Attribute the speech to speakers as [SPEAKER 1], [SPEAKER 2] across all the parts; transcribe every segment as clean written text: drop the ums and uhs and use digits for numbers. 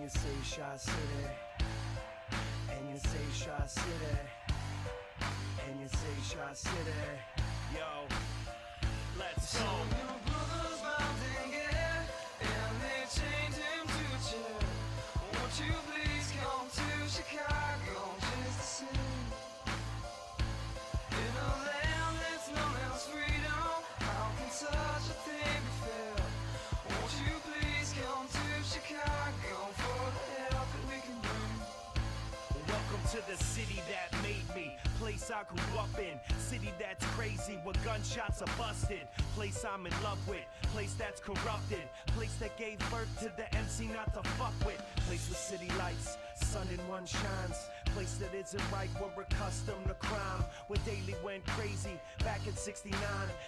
[SPEAKER 1] you say Shot City, and you say Shot City, and you say Shot City. Yo, let's go. Your brother's mounting it, and they chained him to a chair. Won't you please come to Chicago just to sing? In a land that's known as freedom, how can such a thing be fair? Won't you please come to Chicago for the help that we can bring? Welcome to the city that made me, place I grew up in, city that's crazy where gunshots are busted, place I'm in love with, place that's corrupted, place that gave birth to the MC not to fuck with, place with city lights, sun in one shines, place that isn't right, we're accustomed to crime, where daily went crazy back in '69,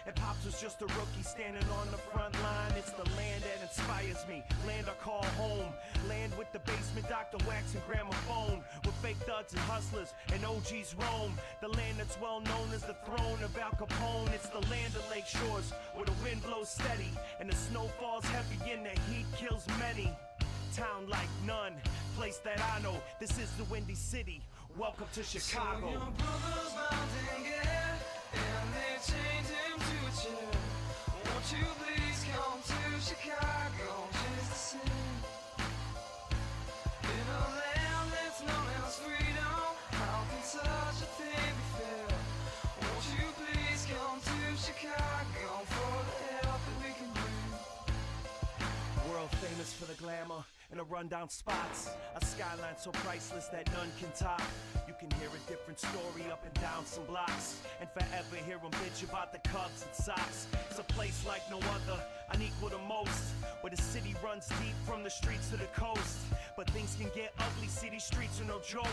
[SPEAKER 1] and Pops was just a rookie standing on the front line. It's the land that inspires me, land I call home, land with the basement Dr. Wax and gramophone, with fake thugs and hustlers and OGs roam, the land that's well known as the throne of Al Capone. It's the land of Lake Shores where the wind blows steady and the snow falls heavy and the heat kills many. Town like none, place that I know, this is the Windy City, welcome to Chicago. So your brother's mounting it, and they chained him to a chair. Won't you please come to Chicago just to sing? In a land that's known as freedom, how can such a thing be fair? Won't you please come to Chicago for the help that we can bring? World famous for the glamour and the rundown spots, a skyline so priceless that none can top. You can hear a different story up and down some blocks, and forever hear them bitch about the Cubs and Sox. It's a place like no other, unequal to most, where the city runs deep from the streets to the coast. But things can get ugly, city streets are no joke,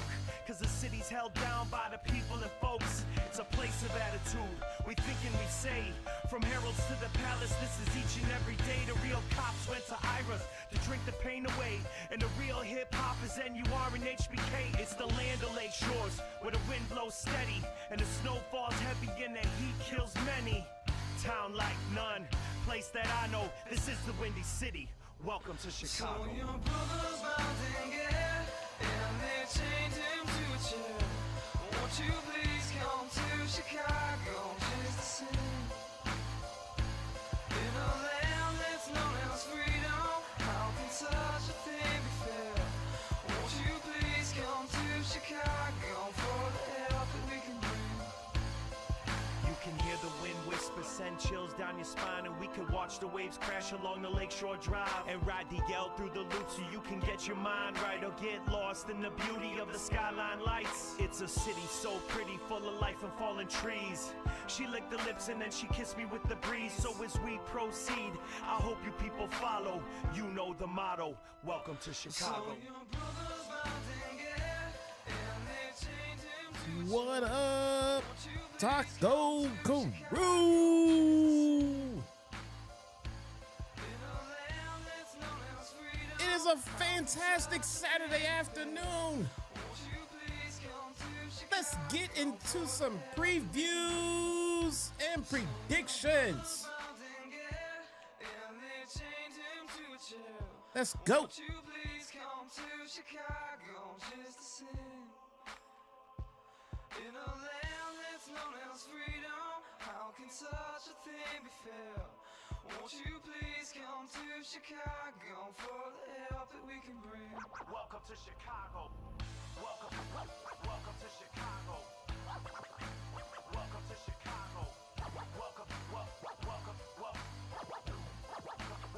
[SPEAKER 1] cause the city's held down by the people and folks. It's a place of attitude, we think and we say, from heralds to the palace, this is each and every day. The real cops went to Ira's to drink the pain away, and the real hip-hop is NUR and HBK. It's the land of Lake Shores, where the wind blows steady, and the snow falls heavy and the heat kills many. Town like none, place that I know, this is the Windy City, welcome to Chicago. So your brother's mounting it, and they chained him to a chair. Won't you please come to Chicago just to sing? In a land that's known as freedom, how can such a thing be fair? Won't you please come to Chicago for the help that we can bring? You can hear the wind whisper, send chills down your spine, and we can watch the waves crash along the Lakeshore Drive, and ride the yell through the loop so you can get your mind right, or get lost in the beauty of the skyline lights. It's a city so pretty, full of life and fallen trees. She licked the lips and then she kissed me with the breeze. So as we proceed, I hope you people follow. You know the motto, welcome to Chicago. So your brother's mounting it, and they chained him to
[SPEAKER 2] What up, Taco Guru? It is a fantastic Saturday afternoon. Let's get into some previews and predictions. Let's go.
[SPEAKER 1] In a land that's known as freedom, how can such a thing be fair? Won't you please come to Chicago for the help that we can bring? Welcome to Chicago. Welcome to Chicago. Welcome to Chicago. Welcome to Chicago.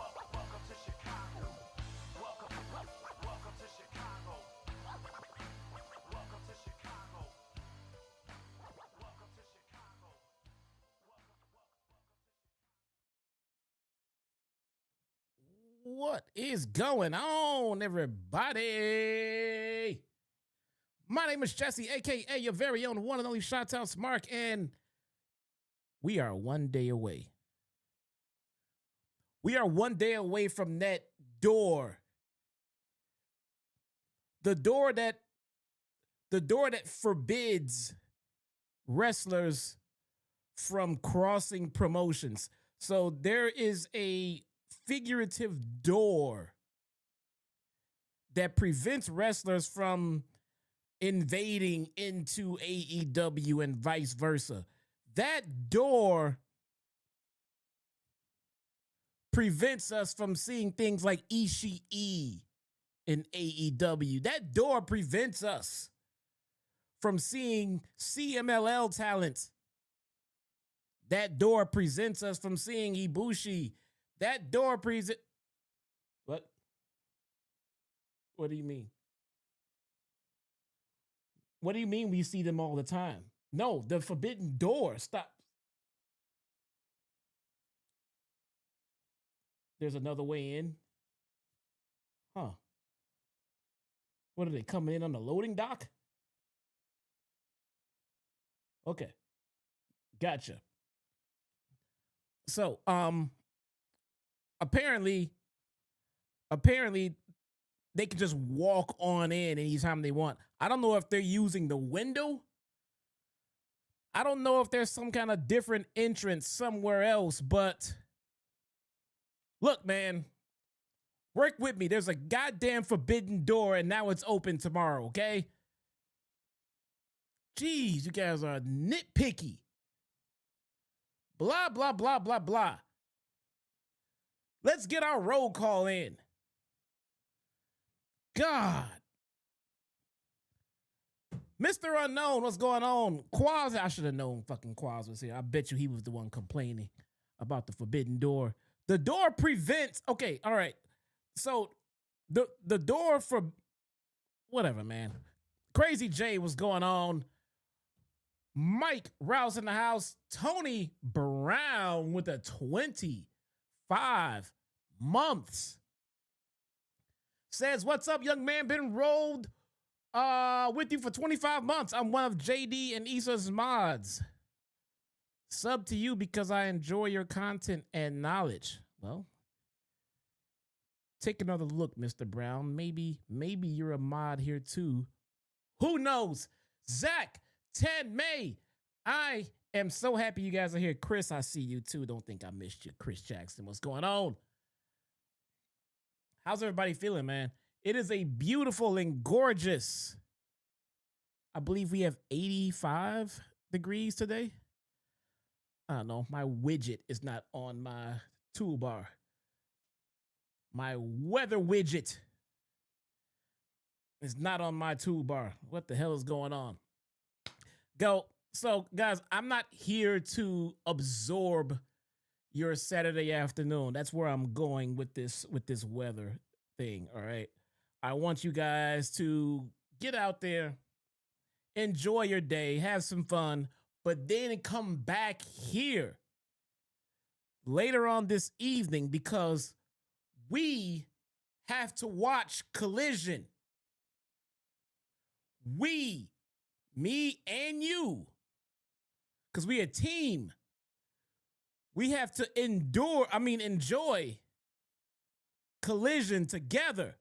[SPEAKER 1] Welcome to Chicago. Welcome to Chicago. Welcome to Chicago.
[SPEAKER 2] What is going on, everybody? My name is Jesse, aka your very own one and only Shottown Mark, and we are 1 day away. We are 1 day away from that door. The door that forbids wrestlers from crossing promotions. So there is a figurative door that prevents wrestlers from invading into AEW and vice versa. That door prevents us from seeing things like Ishii in AEW. That door prevents us from seeing CMLL talent. That door prevents us from seeing Ibushi. That door presents... What? What do you mean? What do you mean we see them all the time? No, the forbidden door. Stop. There's another way in. Huh. What are they coming in on the loading dock? Okay. Gotcha. So, apparently they can just walk on in anytime they want. I don't know if they're using the window. I don't know if there's some kind of different entrance somewhere else, but look, man, work with me. There's a goddamn forbidden door, and now it's open tomorrow, okay? Jeez, you guys are nitpicky. Blah, blah, blah, blah, blah. Let's get our roll call in. God. Mr. Unknown, what's going on? Quaz, I should have known fucking Quaz was here. I bet you he was the one complaining about the forbidden door. The door prevents, okay, all right. So the door for, whatever, man. Crazy J, what's going on? Mike Rouse in the house. Tony Brown with a 25 months. Says, what's up, young man? Been rolled with you for 25 months. I'm one of JD and Issa's mods. Sub to you because I enjoy your content and knowledge. Well, take another look, Mr. Brown. Maybe you're a mod here too. Who knows? Zack, 10 May. I am so happy you guys are here. Chris, I see you too. Don't think I missed you. Chris Jackson, what's going on? How's everybody feeling, man? It is a beautiful and gorgeous, I believe we have 85 degrees today. I don't know. My widget is not on my toolbar. My weather widget is not on my toolbar. What the hell is going on? So, guys, I'm not here to absorb your Saturday afternoon. That's where I'm going with this weather thing, all right? I want you guys to get out there, enjoy your day, have some fun, but then come back here later on this evening because we have to watch Collision. We, me and you, because we a team. We have to enjoy Collision together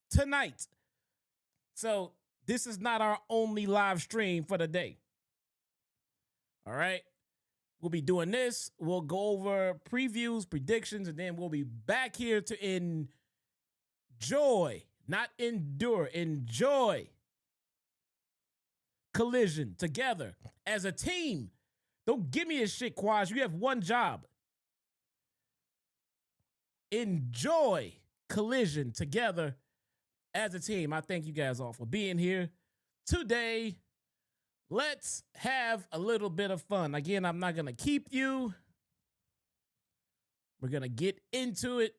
[SPEAKER 2] tonight. So this is not our only live stream for the day. All right. We'll be doing this. We'll go over previews, predictions, and then we'll be back here to enjoy, not endure, enjoy Collision together as a team. Don't give me this shit, Quaj. You have one job. Enjoy Collision together as a team. I thank you guys all for being here today. Let's have a little bit of fun. Again, I'm not going to keep you. We're going to get into it,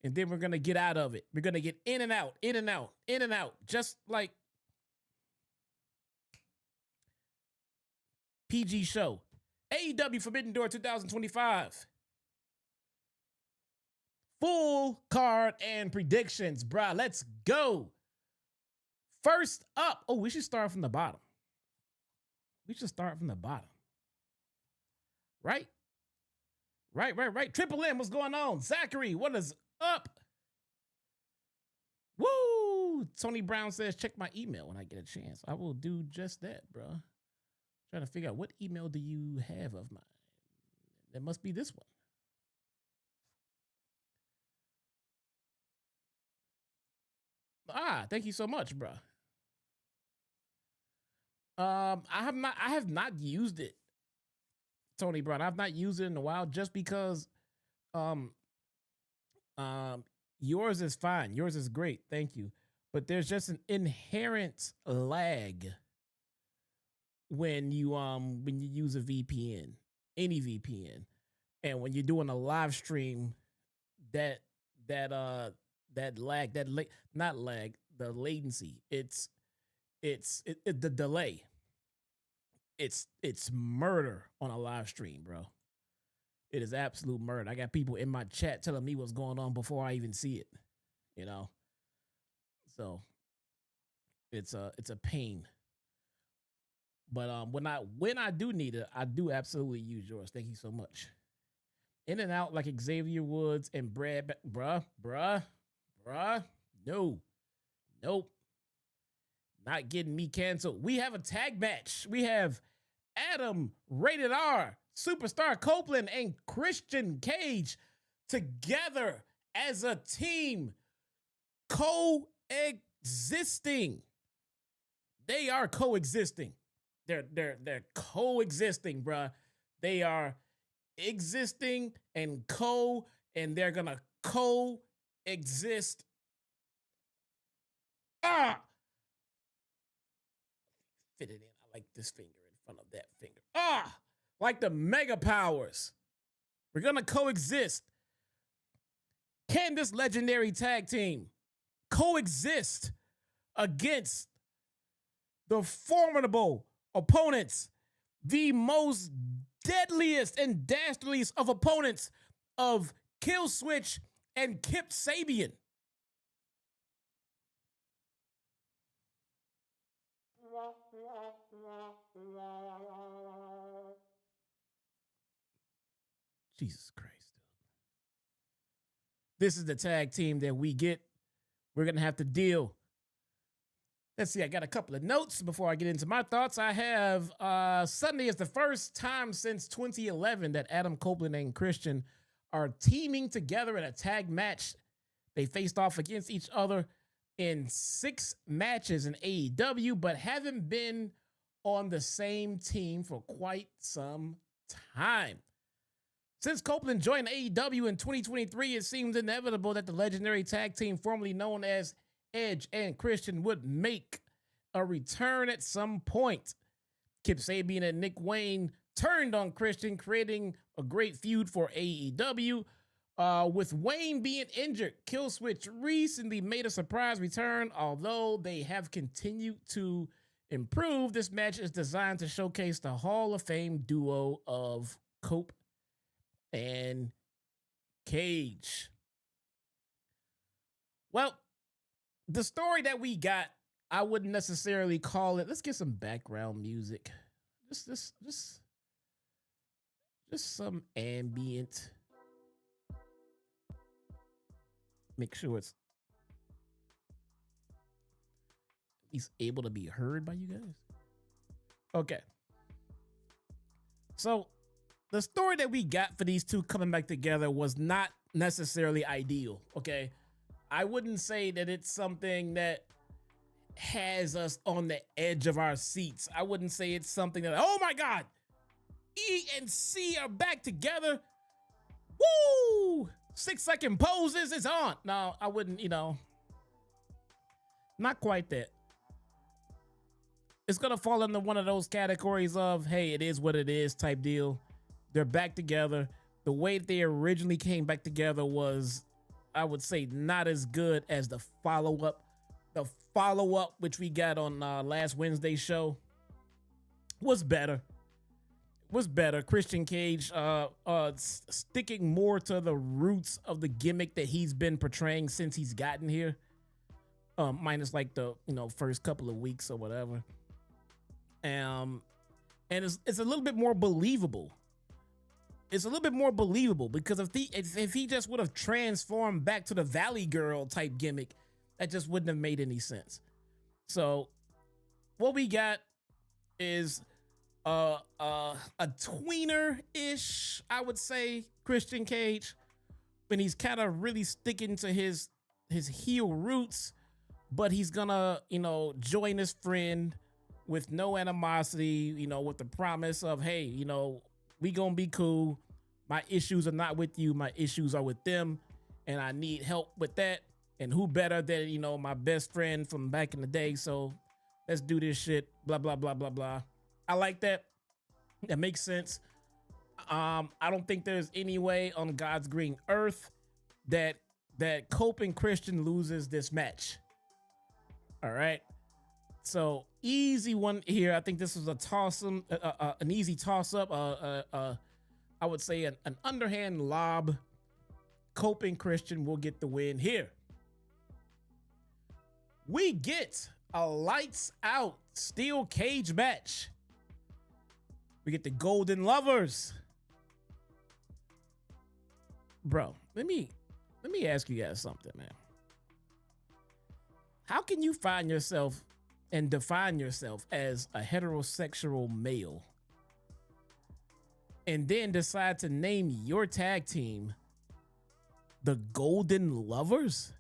[SPEAKER 2] and then we're going to get out of it. We're going to get in and out, in and out, in and out, just like PG show. AEW Forbidden Door 2025. Full card and predictions, bruh. Let's go. First up. Oh, we should start from the bottom. We should start from the bottom. Right? Right. Triple M, what's going on? Zachary, what is up? Woo! Tony Brown says, check my email when I get a chance. I will do just that, bro. Trying to figure out what email do you have of mine? That must be this one. Thank you so much, bro. I have not used it, Tony Brown. I've not used it in a while just because um yours is fine. Yours is great. Thank you. But there's just an inherent lag when you use a VPN, any VPN. And when you're doing a live stream, that that lag, not lag, the latency, the delay. It's murder on a live stream, bro. It is absolute murder. I got people in my chat telling me what's going on before I even see it. You know, so it's a pain. But when I do need it, I do absolutely use yours. Thank you so much. In and out like Xavier Woods and Brad, bruh. No, nope, not getting me canceled. We have a tag match. We have Adam Rated R, Superstar Copeland, and Christian Cage together as a team, coexisting. They are coexisting. They're coexisting, bruh. They are existing and they're gonna coexist. Fit it in. I like this finger in front of that finger. Like the mega powers. We're gonna coexist. Can this legendary tag team coexist against the formidable opponents, the most deadliest and dastardliest of opponents of Kill Switch and Kip Sabian? Jesus Christ, dude. This is the tag team that we get. We're going to have to deal. Let's see, I got a couple of notes before I get into my thoughts. I have Sunday is the first time since 2011 that Adam Copeland and Christian are teaming together in a tag match. They faced off against each other in 6 matches in AEW, but haven't been on the same team for quite some time. Since Copeland joined AEW in 2023, it seems inevitable that the legendary tag team formerly known as Edge and Christian would make a return at some point. Kip Sabian and Nick Wayne turned on Christian, creating a great feud for AEW. With Wayne being injured, Killswitch recently made a surprise return. Although they have continued to improve, this match is designed to showcase the Hall of Fame duo of Cope and Cage. Well, the story that we got, I wouldn't necessarily call it. Let's get some background music. Just some ambient. Make sure it's at least able to be heard by you guys. Okay. So the story that we got for these two coming back together was not necessarily ideal. Okay. I wouldn't say that it's something that has us on the edge of our seats. I wouldn't say it's something that, oh my God, E and C are back together. Woo! 6-second poses, it's on. No, I wouldn't, not quite that. It's gonna fall into one of those categories of, hey, it is what it is type deal. They're back together. The way they originally came back together was, I would say, not as good as the follow-up. The follow-up, which we got on last Wednesday's show, was better. Christian Cage sticking more to the roots of the gimmick that he's been portraying since he's gotten here. Minus like the first couple of weeks or whatever. And it's a little bit more believable. It's a little bit more believable because if he just would have transformed back to the Valley Girl type gimmick, that just wouldn't have made any sense. So what we got is a tweener-ish, I would say, Christian Cage, when he's kind of really sticking to his heel roots, but he's gonna, join his friend with no animosity, with the promise of, hey, we gonna be cool. My issues are not with you. My issues are with them, and I need help with that. And who better than, my best friend from back in the day? So let's do this shit. Blah, blah, blah, blah, blah. I like that. That makes sense. I don't think there's any way on God's green earth that Cope and Christian loses this match. All right. So easy one here. I think this was an easy toss up. I would say an underhand lob. Cope and Christian will get the win here. We get a lights out steel cage match. We get the Golden Lovers. Bro, let me ask you guys something, man. How can you find yourself and define yourself as a heterosexual male and then decide to name your tag team the Golden Lovers?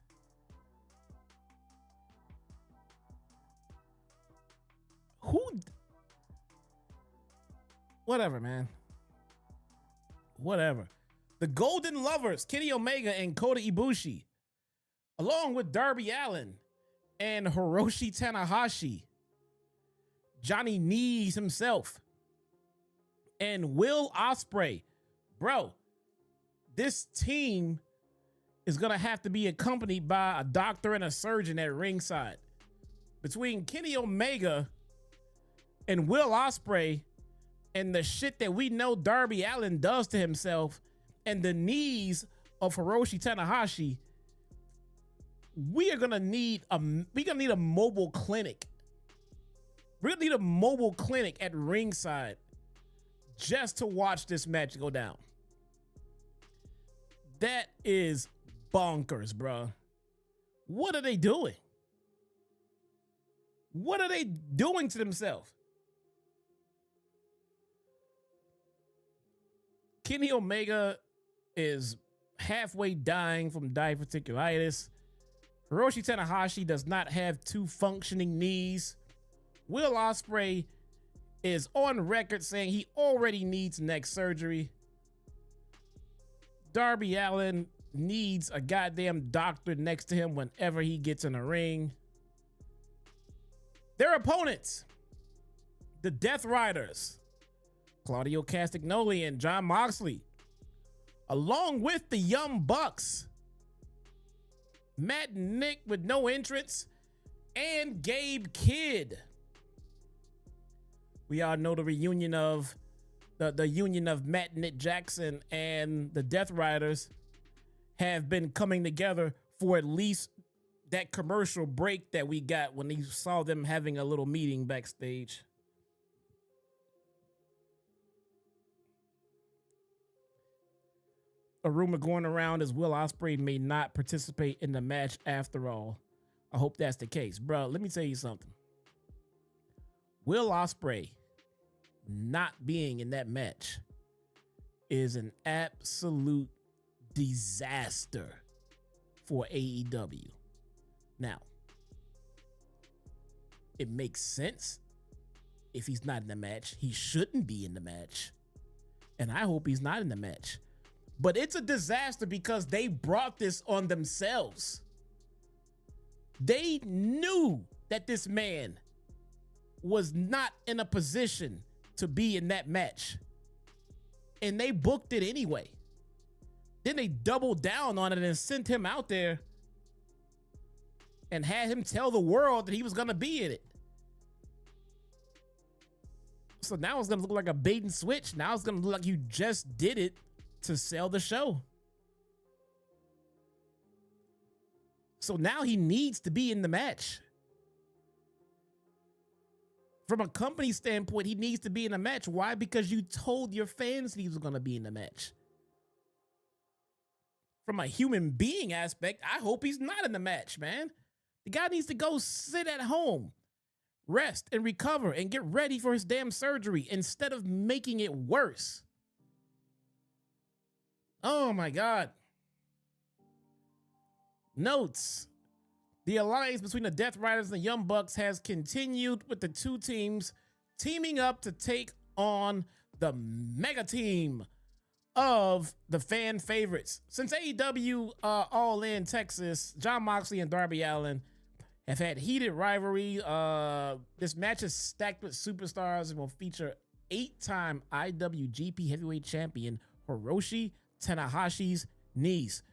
[SPEAKER 2] Whatever, man. Whatever. The Golden Lovers, Kenny Omega and Kota Ibushi, along with Darby Allin and Hiroshi Tanahashi, Johnny Knees himself, and Will Ospreay. Bro, this team is going to have to be accompanied by a doctor and a surgeon at ringside. Between Kenny Omega and Will Ospreay and the shit that we know Darby Allin does to himself and the knees of Hiroshi Tanahashi, we're gonna need a mobile clinic. We're gonna need a mobile clinic at ringside just to watch this match go down. That is bonkers, bro. What are they doing? What are they doing to themselves? Kenny Omega is halfway dying from diverticulitis. Hiroshi Tanahashi does not have two functioning knees. Will Ospreay is on record saying he already needs neck surgery. Darby Allin needs a goddamn doctor next to him whenever he gets in a ring. Their opponents, the Death Riders, Claudio Castagnoli and Jon Moxley, along with the Young Bucks, Matt and Nick with no entrance, and Gabe Kidd. We all know the reunion of the union of Matt Nick Jackson and the Death Riders have been coming together for at least that commercial break that we got when you saw them having a little meeting backstage. A rumor going around is Will Ospreay may not participate in the match after all. I hope that's the case. Bro, let me tell you something. Will Ospreay not being in that match is an absolute disaster for AEW. Now, it makes sense if he's not in the match. He shouldn't be in the match. And I hope he's not in the match. But it's a disaster because they brought this on themselves. They knew that this man was not in a position to be in that match. And they booked it anyway. Then they doubled down on it and sent him out there and had him tell the world that he was going to be in it. So now it's going to look like a bait and switch. Now it's going to look like you just did it to sell the show. So now he needs to be in the match. From a company standpoint, he needs to be in the match. Why? Because you told your fans he was going to be in the match. From a human being aspect, I hope he's not in the match, man. The guy needs to go sit at home, rest and recover and get ready for his damn surgery instead of making it worse. Oh my God. Notes. The alliance between the Death Riders and the Young Bucks has continued, with the two teams teaming up to take on the mega team of the fan favorites. Since AEW All In Texas, Jon Moxley and Darby Allin have had heated rivalry. This match is stacked with superstars and will feature 8-time IWGP Heavyweight Champion Hiroshi Tanahashi's niece.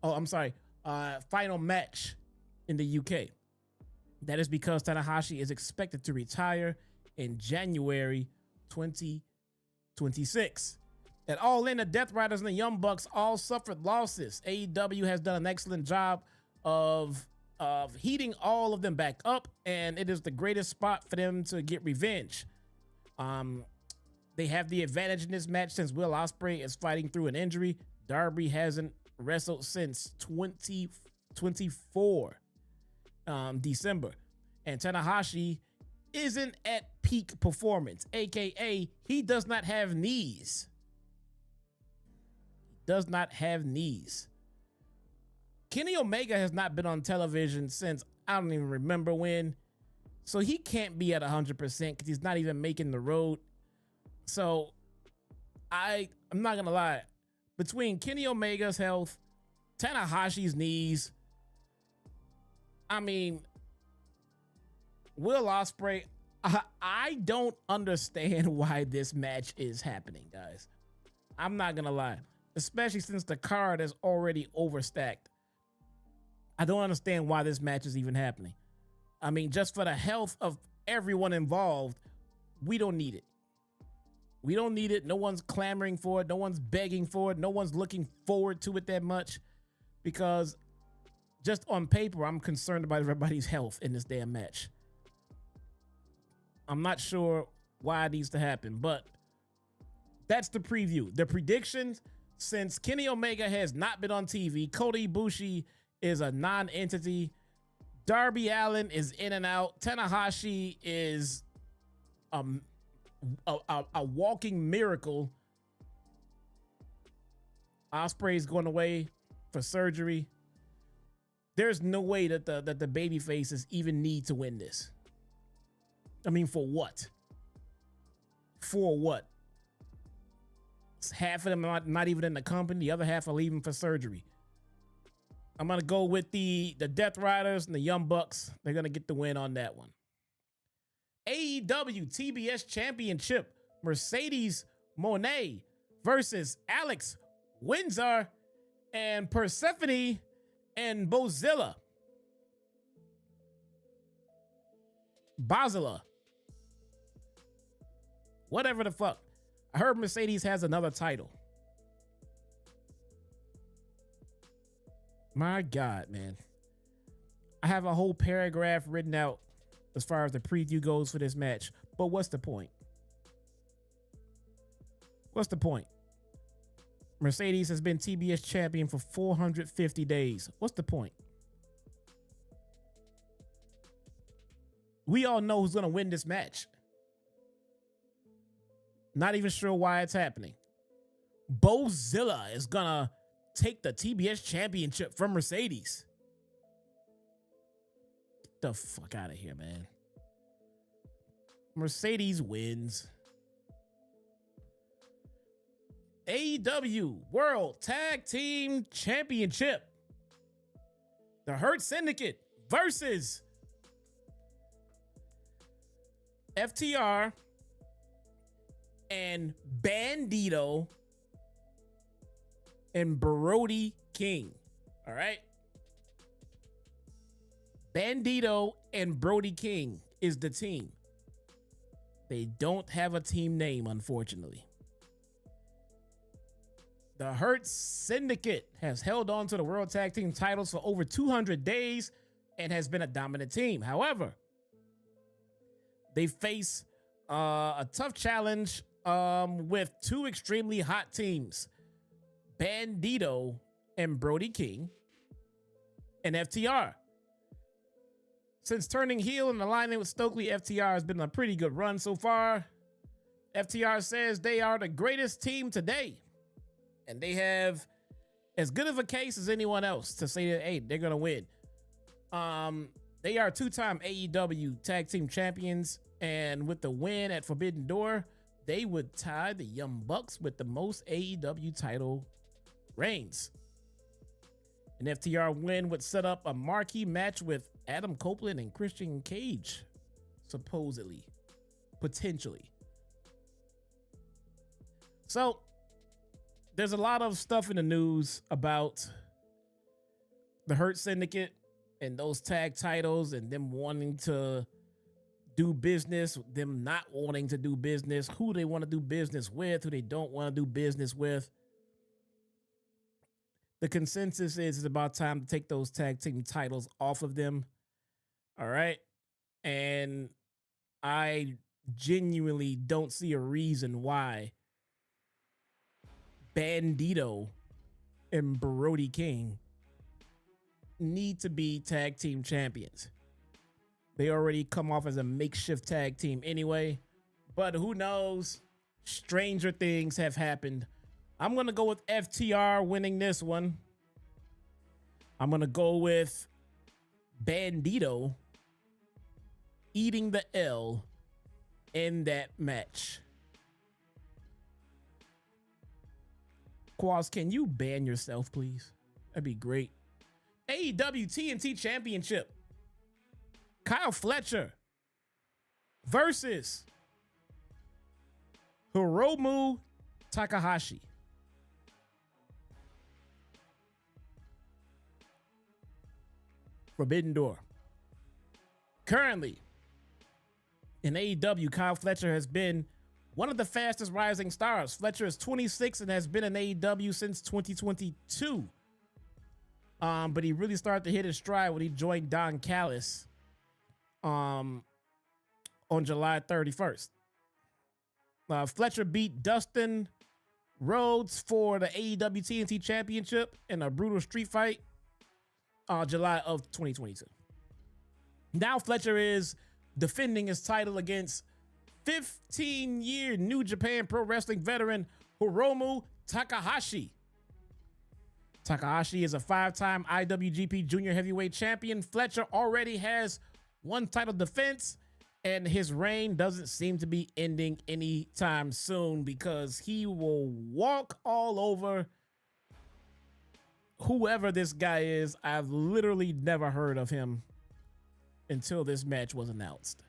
[SPEAKER 2] Final match in the UK. That is because Tanahashi is expected to retire in January 2026. At All In, the Death Riders and the Young Bucks all suffered losses. AEW has done an excellent job of heating all of them back up, and it is the greatest spot for them to get revenge. They have the advantage in this match since Will Ospreay is fighting through an injury. Darby hasn't wrestled since 2024 December, and Tanahashi isn't at peak performance, aka he does not have knees. Kenny Omega has not been on television since I don't even remember when, so he can't be at 100% because he's not even making the road. So I'm not gonna lie, between Kenny Omega's health, Tanahashi's knees, I mean, Will Ospreay, I don't understand why this match is happening, guys. I'm not gonna lie, especially since the card is already overstacked. I don't understand why this match is even happening. I mean, just for the health of everyone involved, we don't need it. We don't need it. No one's clamoring for it. No one's begging for it. No one's looking forward to it that much, because just on paper, I'm concerned about everybody's health in this damn match. I'm not sure why it needs to happen, but that's the preview. The predictions, since Kenny Omega has not been on TV, Kota Ibushi is a non-entity, Darby Allin is in and out, Tanahashi is a walking miracle, Ospreay's going away for surgery. There's no way that the baby faces even need to win this. I mean, for what? For what? Half of them are not even in the company. The other half are leaving for surgery. I'm going to go with the Death Riders and the Young Bucks. They're going to get the win on that one. AEW TBS Championship. Mercedes Moné versus Alex Windsor and Persephone and Bozilla. Bozilla. Whatever the fuck. I heard Mercedes has another title. My God, man. I have a whole paragraph written out as far as the preview goes for this match. But what's the point? What's the point? Mercedes has been TBS champion for 450 days. What's the point? We all know who's going to win this match. Not even sure why it's happening. Bozilla is going to take the TBS championship from Mercedes. Get the fuck out of here, man. Mercedes wins. AEW World Tag Team Championship. The Hurt Syndicate versus FTR and Bandito and Brody King. All right. Bandito and Brody King is the team. They don't have a team name, unfortunately. The Hurt Syndicate has held on to the World Tag Team titles for over 200 days and has been a dominant team. However, they face a tough challenge with two extremely hot teams, Bandito and Brody King and FTR. Since turning heel and aligning with Stokely, FTR has been a pretty good run so far. FTR says they are the greatest team today, and they have as good of a case as anyone else to say that, hey, they're going to win. They are two-time AEW Tag Team Champions, and with the win at Forbidden Door, they would tie the Young Bucks with the most AEW title reigns. An FTR win would set up a marquee match with Adam Copeland and Christian Cage, supposedly, potentially. So, there's a lot of stuff in the news about the Hurt Syndicate and those tag titles and them wanting to do business, them not wanting to do business, who they want to do business with, who they don't want to do business with. The consensus is it's about time to take those tag team titles off of them. All right. And I genuinely don't see a reason why Bandito and Brody King need to be tag team champions. They already come off as a makeshift tag team anyway, but who knows? Stranger things have happened. I'm going to go with FTR winning this one. I'm going to go with Bandito eating the L in that match. Quaz, can you ban yourself, please? That'd be great. AEW TNT Championship. Kyle Fletcher versus Hiromu Takahashi. Forbidden Door. Currently, in AEW, Kyle Fletcher has been one of the fastest rising stars. Fletcher is 26 and has been in AEW since 2022. But he really started to hit his stride when he joined Don Callis on July 31st. Fletcher beat Dustin Rhodes for the AEW TNT Championship in a brutal street fight July of 2022. Now Fletcher is defending his title against 15-year New Japan Pro Wrestling veteran Hiromu Takahashi. Takahashi is a 5-time IWGP Junior Heavyweight Champion. Fletcher already has one title defense, and his reign doesn't seem to be ending anytime soon because he will walk all over whoever this guy is. I've literally never heard of him until this match was announced.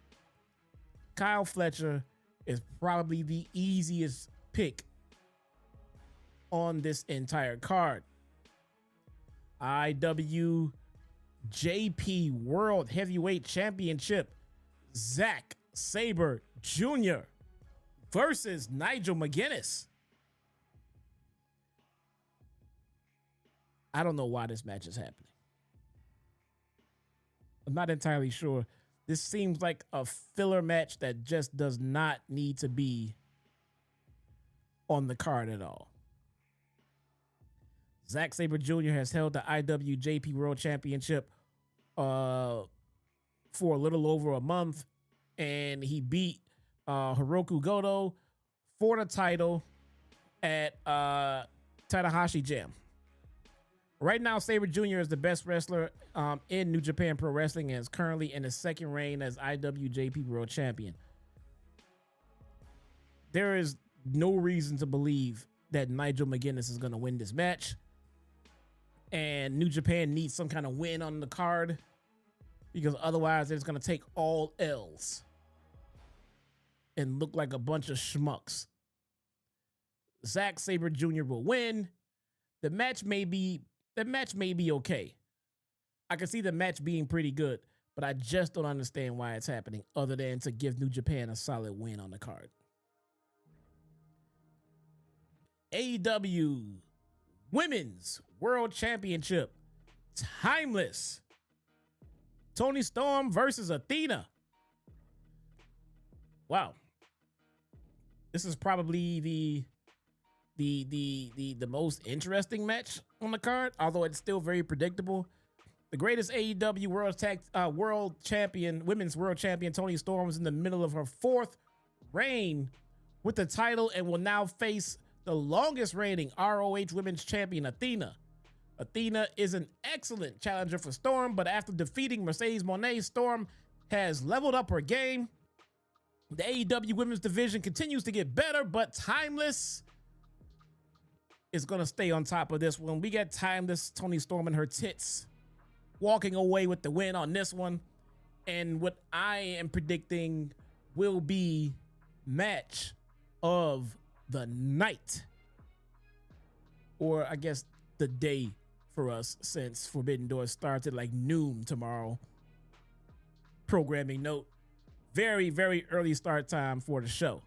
[SPEAKER 2] Kyle Fletcher is probably the easiest pick on this entire card. IWGP World Heavyweight Championship. Zack Sabre Jr. versus Nigel McGuinness. I don't know why this match is happening. I'm not entirely sure. This seems like a filler match that just does not need to be on the card at all. Zack Sabre Jr. has held the IWGP World Championship for a little over a month, and he beat Hiroki Goto for the title at Tanahashi Jam. Right now, Sabre Jr. is the best wrestler in New Japan Pro Wrestling and is currently in his second reign as IWGP World Champion. There is no reason to believe that Nigel McGuinness is going to win this match. And New Japan needs some kind of win on the card because otherwise it's going to take all L's and look like a bunch of schmucks. Zack Sabre Jr. will win. The match may be okay. I can see the match being pretty good, but I just don't understand why it's happening other than to give New Japan a solid win on the card. AEW Women's World Championship. Timeless. Toni Storm versus Athena. Wow. This is probably the most interesting match on the card, although it's still very predictable. The greatest AEW World Champion, Women's World Champion Toni Storm is in the middle of her 4th reign with the title and will now face the longest reigning ROH Women's Champion Athena. Athena is an excellent challenger for Storm, but after defeating Mercedes Moné, Storm has leveled up her game. The AEW Women's Division continues to get better, but Timeless is going to stay on top of this one. We got Timeless, Toni Storm and her tits, walking away with the win on this one. And what I am predicting will be match of the night. Or I guess the day for us, since Forbidden Door starts at like noon tomorrow. Programming note, very, very early start time for the show.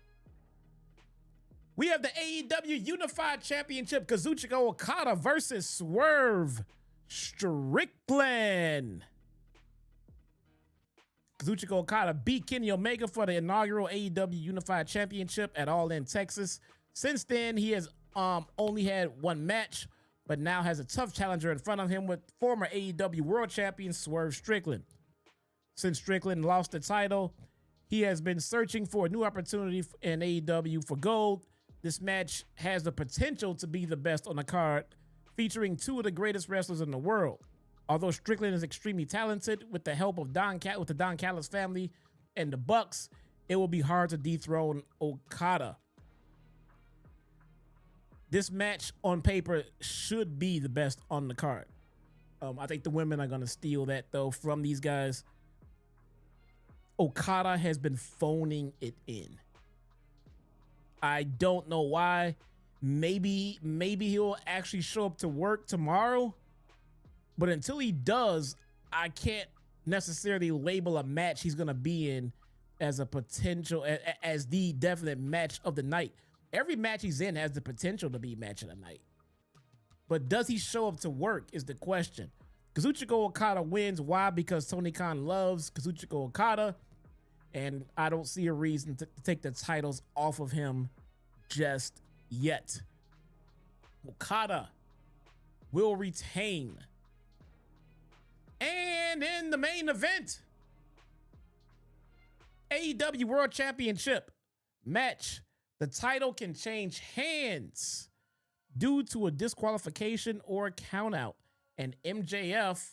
[SPEAKER 2] We have the AEW Unified Championship, Kazuchika Okada versus Swerve Strickland. Kazuchika Okada beat Kenny Omega for the inaugural AEW Unified Championship at All In Texas. Since then, he has only had one match, but now has a tough challenger in front of him with former AEW World Champion Swerve Strickland. Since Strickland lost the title, he has been searching for a new opportunity in AEW for gold. This match has the potential to be the best on the card, featuring two of the greatest wrestlers in the world. Although Strickland is extremely talented, with the help of the Don Callis family and the Bucks, it will be hard to dethrone Okada. This match on paper should be the best on the card. I think the women are going to steal that, though, from these guys. Okada has been phoning it in. I don't know why. Maybe he'll actually show up to work tomorrow. But until he does, I can't necessarily label a match he's going to be in as a potential, as the definite match of the night. Every match he's in has the potential to be match of the night. But does he show up to work is the question. Kazuchika Okada wins. Why? Because Tony Khan loves Kazuchika Okada. And I don't see a reason to take the titles off of him just yet. Okada will retain. And in the main event, AEW World Championship match. The title can change hands due to a disqualification or a countout. And MJF,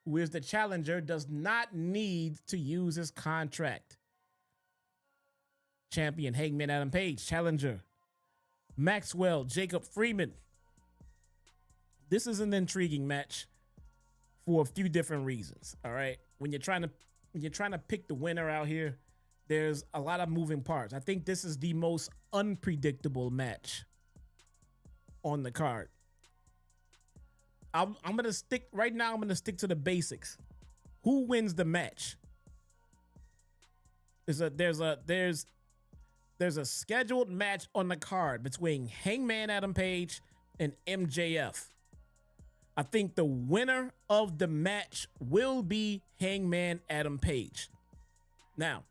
[SPEAKER 2] who is the challenger, does not need to use his contract. Champion Hangman Adam Page, challenger Maxwell Jacob Freeman. This is an intriguing match for a few different reasons. All right, when you're trying to pick the winner out here, there's a lot of moving parts. I think this is the most unpredictable match on the card. I'm gonna stick right now. I'm gonna stick to the basics. Who wins the match? There's a scheduled match on the card between Hangman Adam Page and MJF. I think the winner of the match will be Hangman Adam Page. Now,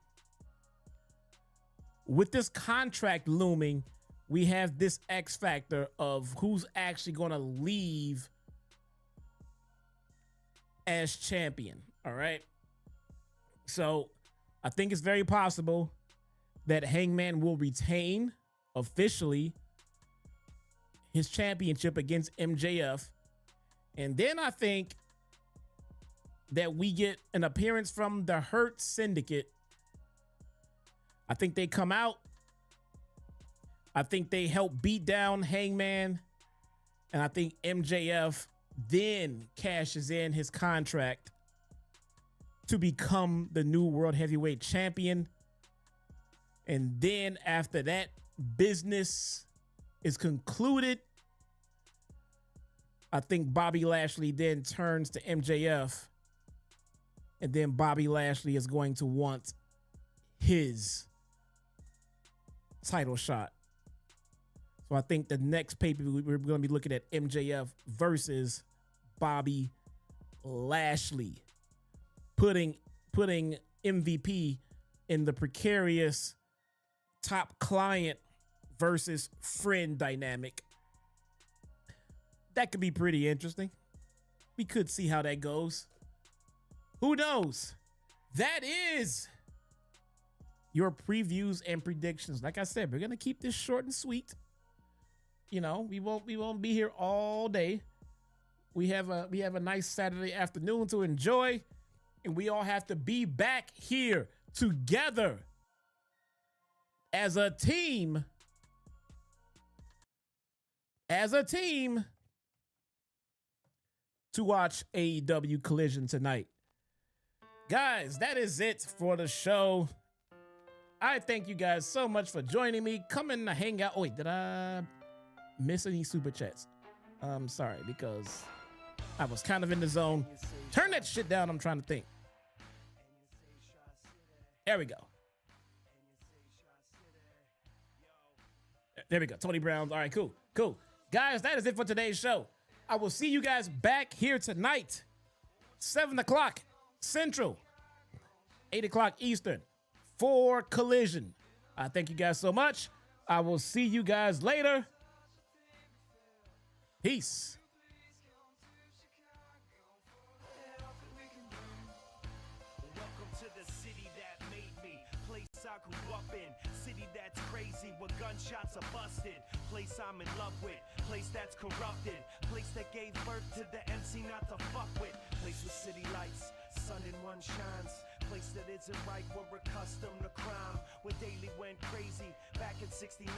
[SPEAKER 2] with this contract looming, we have this X factor of who's actually going to leave as champion. All right. So I think it's very possible that Hangman will retain officially his championship against MJF. And then I think that we get an appearance from the Hurt Syndicate. I think they come out. I think they help beat down Hangman. And I think MJF then cashes in his contract to become the new World Heavyweight Champion. And then after that business is concluded, I think Bobby Lashley then turns to MJF. And then Bobby Lashley is going to want his title shot. So I think the next pay-per-view we're going to be looking at MJF versus Bobby Lashley, putting MVP in the precarious top client versus friend dynamic. That could be pretty interesting. We could see how that goes. Who knows? That is your previews and predictions. Like I said, we're going to keep this short and sweet. You know, we won't be here all day. We have a nice Saturday afternoon to enjoy, and we all have to be back here together as a team. To watch AEW Collision tonight. Guys, that is it for the show. I thank you guys so much for joining me. Coming to hang out. Oh, wait, did I miss any super chats? I'm sorry, because I was kind of in the zone. Turn that shit down. I'm trying to think. There we go. There we go. Tony Brown. All right, cool. Guys, that is it for today's show. I will see you guys back here tonight, 7 o'clock Central, 8 o'clock Eastern, for Collision. I thank you guys so much. I will see you guys later. Peace.
[SPEAKER 3] Welcome to the city that made me, place I grew up in, city that's crazy where gunshots are busted, place I'm in love with, place that's corrupted, place that gave birth to the MC not to fuck with, place with city lights, sun in one shines, place that isn't right, we're accustomed to crime, where daily went crazy back in '69,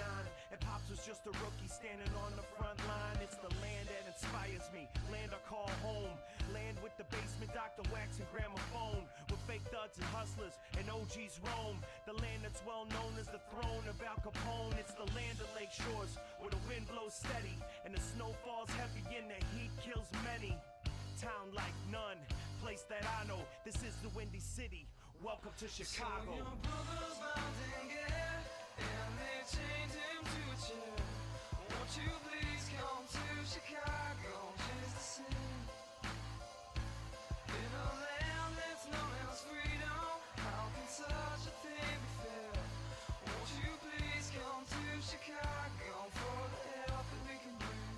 [SPEAKER 3] and Pops was just a rookie standing on the front line. It's the land that inspires me, land I call home, land with the basement, Dr. Wax and gramophone, with fake thugs and hustlers and OGs roam, the land that's well known as the throne of Al Capone. It's the land of Lake Shores, where the wind blows steady and the snow falls heavy and the heat kills many. Town like none, place that I know, this is the Windy City. Welcome to Chicago.
[SPEAKER 1] So your brother's bound and get, and they chained him to a chair. Won't you please come to Chicago, chase the sin? In a land that's known as freedom, how can such a thing be fair? Won't you please come to Chicago for the help that we can bring?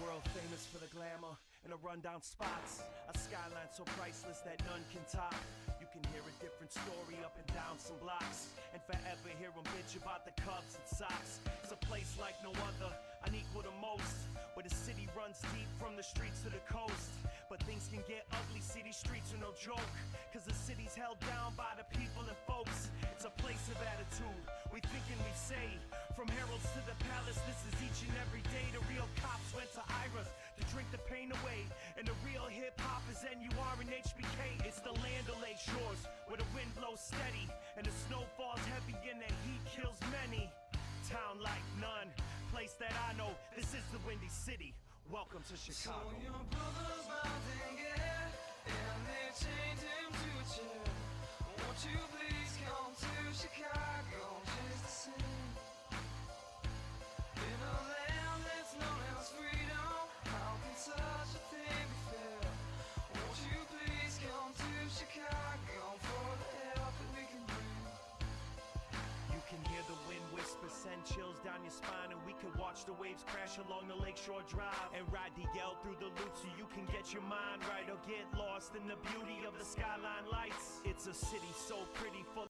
[SPEAKER 3] World famous for the glamour and the rundown spots, a skyline so priceless that none can top. You can hear a different story up and down some blocks, and forever hear them bitch about the Cubs and Sox. It's a place like no other, unequal to most, where the city runs deep from the streets to the coast. But things can get ugly, city streets are no joke, cause the city's held down by the people and folks. It's a place of attitude, we think and we say, from heralds to the palace, this is each and every day. The real cops went to Iras to drink the pain away, and the real hip-hop is NUR and HBK. It's the land of Lake Shores, where the wind blows steady and the snow falls heavy and the heat kills many. Town like none, place that I know, this is the Windy City. Welcome to Chicago.
[SPEAKER 1] So your brother's bound and get, and they chained him to a chair. Won't you please come to Chicago, chase the sin? In a land that's known as freedom, how can such a thing be fair? Won't you please come to Chicago for the help that we can bring?
[SPEAKER 3] You can hear the wind whisper, send chills down your spine, and we can watch the waves crash along the Lakeshore Drive, and ride the L through the loop so you can get your mind right, or get lost in the beauty of the skyline lights. It's a city so pretty, full